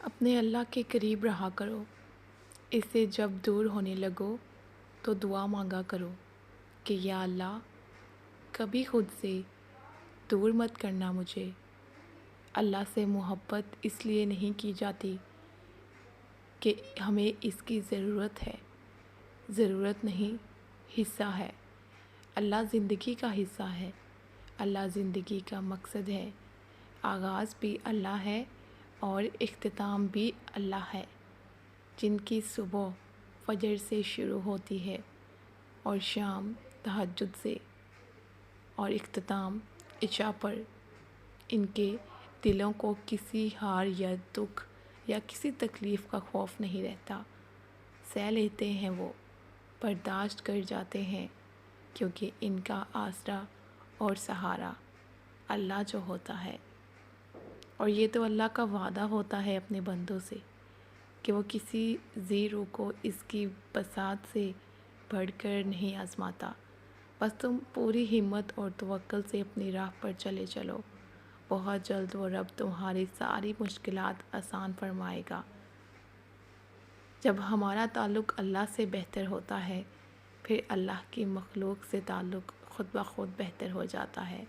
اپنے اللہ کے قریب رہا کرو، اس سے جب دور ہونے لگو تو دعا مانگا کرو کہ یا اللہ کبھی خود سے دور مت کرنا مجھے۔ اللہ سے محبت اس لیے نہیں کی جاتی کہ ہمیں اس کی ضرورت ہے، ضرورت نہیں، حصہ ہے۔ اللہ زندگی کا حصہ ہے، اللہ زندگی کا مقصد ہے، آغاز بھی اللہ ہے اور اختتام بھی اللہ ہے، جن کی صبح فجر سے شروع ہوتی ہے اور شام تہجد سے اور اختتام عشاء پر۔ ان کے دلوں کو کسی ہار یا دکھ یا کسی تکلیف کا خوف نہیں رہتا، سہ لیتے ہیں، وہ برداشت کر جاتے ہیں، کیونکہ ان کا آسرا اور سہارا اللہ جو ہوتا ہے۔ اور یہ تو اللہ کا وعدہ ہوتا ہے اپنے بندوں سے کہ وہ کسی ذی روح کو اس کی بساط سے بڑھ کر نہیں آزماتا۔ بس تم پوری ہمت اور توکل سے اپنی راہ پر چلے چلو، بہت جلد وہ رب تمہاری ساری مشکلات آسان فرمائے گا۔ جب ہمارا تعلق اللہ سے بہتر ہوتا ہے، پھر اللہ کی مخلوق سے تعلق خود بخود بہتر ہو جاتا ہے۔